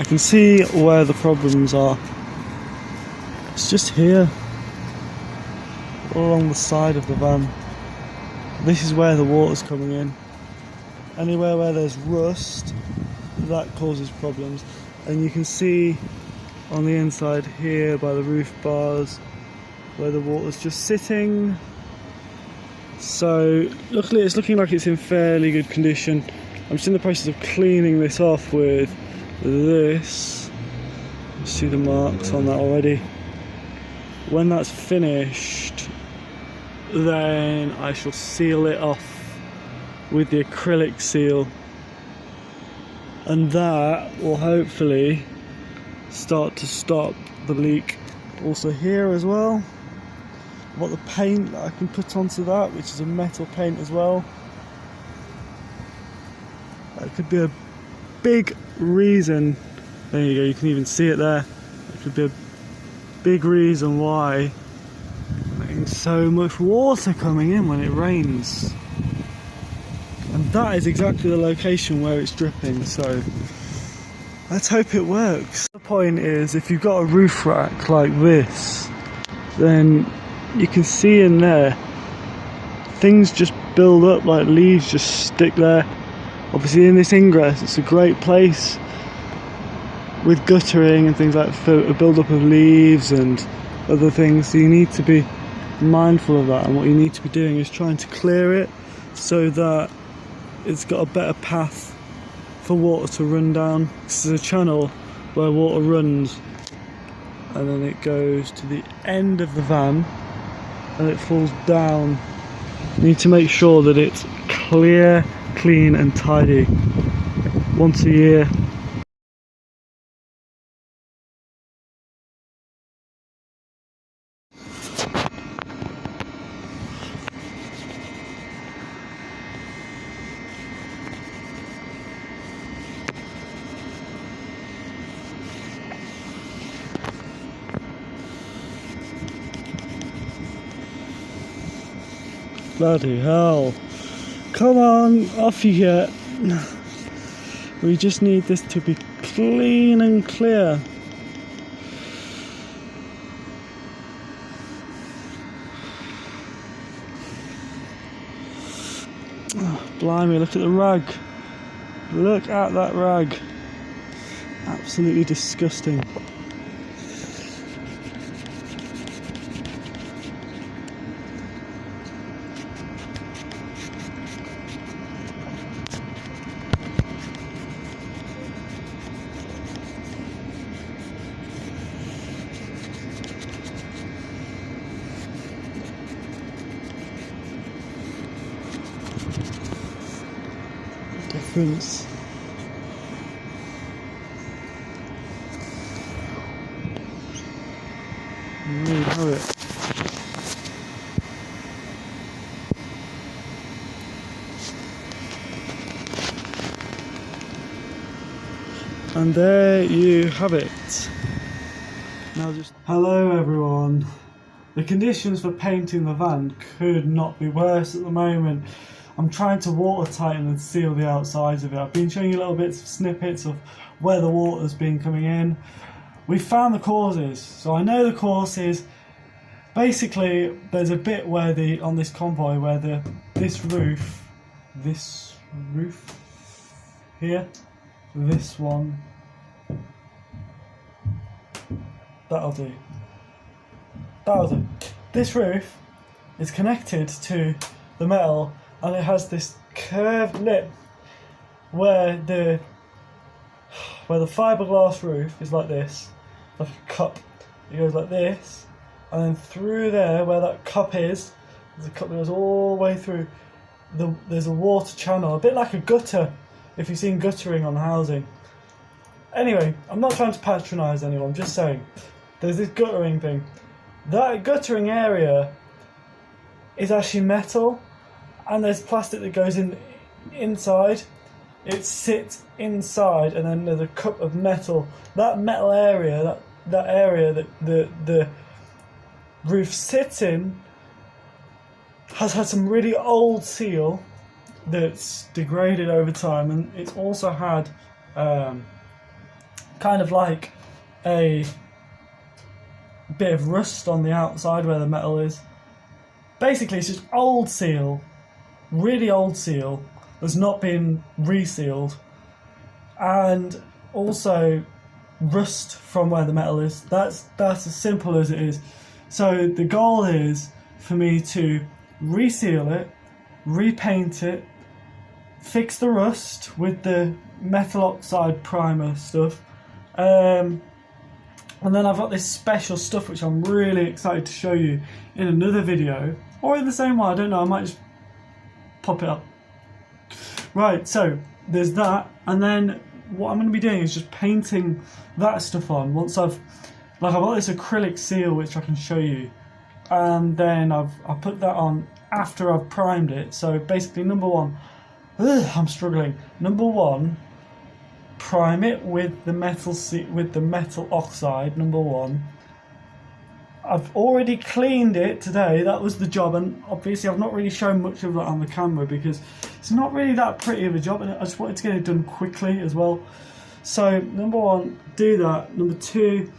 can see where the problems are. It's just here, all along the side of the van. This is where the water's coming in. Anywhere where there's rust, that causes problems. And you can see on the inside here by the roof bars where the water's just sitting. So luckily it's looking like it's in fairly good condition. I'm just in the process of cleaning this off with this. You see the marks on that already. When that's finished, then I shall seal it off with the acrylic seal, and that will hopefully start to stop the leak. Also here as well, I've got the paint that I can put onto that, which is a metal paint as well. That could be a big reason. There you go, you can even see it there. It could be a big reason why there's so much water coming in when it rains. And that is exactly the location where it's dripping, so let's hope it works. The point is, if you've got a roof rack like this, then you can see in there things just build up, like leaves just stick there. Obviously in this ingress it's a great place with guttering and things like for a build-up of leaves and other things, so you need to be mindful of that, and what you need to be doing is trying to clear it so that it's got a better path for water to run down. This is a channel where water runs and then it goes to the end of the van and it falls down. You need to make sure that it's clear, clean and tidy once a year. Bloody hell. Come on, off you get. We just need this to be clean and clear. Oh, blimey, look at the rag. Look at that rag. Absolutely disgusting. Difference. There you have it. And there you have it. Now just hello everyone. The conditions for painting the van could not be worse at the moment. I'm trying to water tighten and seal the outsides of it. I've been showing you little bits, snippets of where the water's been coming in. We've found the causes, so I know the causes. Basically, there's a bit where on this Convoy where this roof here, this one, that'll do. This roof is connected to the metal, and it has this curved lip where the fiberglass roof is like this, like a cup. It goes like this, and then through there where that cup is, there's a cup that goes all the way through. There's a water channel, a bit like a gutter, if you've seen guttering on housing. Anyway, I'm not trying to patronise anyone, I'm just saying, there's this guttering thing. That guttering area is actually metal, and there's plastic that goes inside. It sits inside, and then there's a cup of metal. That metal area, that area that the roof sits in, has had some really old seal that's degraded over time, and it's also had kind of like a bit of rust on the outside where the metal is. Basically, it's just old seal, really old seal, that's not been resealed, and also rust from where the metal is. That's as simple as it is. So the goal is for me to reseal it, repaint it, fix the rust with the metal oxide primer stuff, and then I've got this special stuff which I'm really excited to show you in another video, or in the same one, I don't know, I might just pop it up. Right, so there's that, and then what I'm going to be doing is just painting that stuff on once I've got this acrylic seal which I can show you, and then I'll put that on after I've primed it. So basically, number one, I'm struggling. Number one, prime it with the metal oxide. Number one, I've already cleaned it today. That was the job, and obviously I've not really shown much of that on the camera because it's not really that pretty of a job, and I just wanted to get it done quickly as well. So number one, do that. Number two,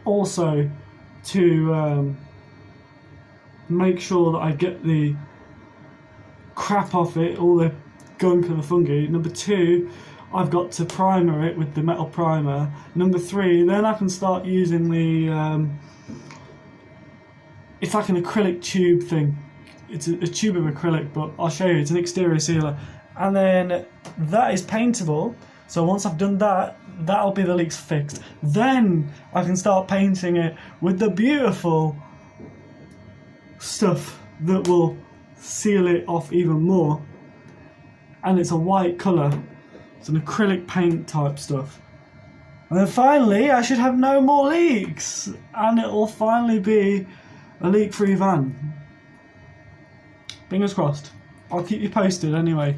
also to make sure that I get the crap off it, all the gunk and the fungi. Number two, I've got to primer it with the metal primer. Number three, then I can start using the it's like an acrylic tube thing. It's a tube of acrylic, but I'll show you, it's an exterior sealer. And then that is paintable. So once I've done that, that'll be the leaks fixed. Then I can start painting it with the beautiful stuff that will seal it off even more. And it's a white colour. It's an acrylic paint type stuff. And then finally, I should have no more leaks. And it will finally be a leak-free van. Fingers crossed. I'll keep you posted anyway.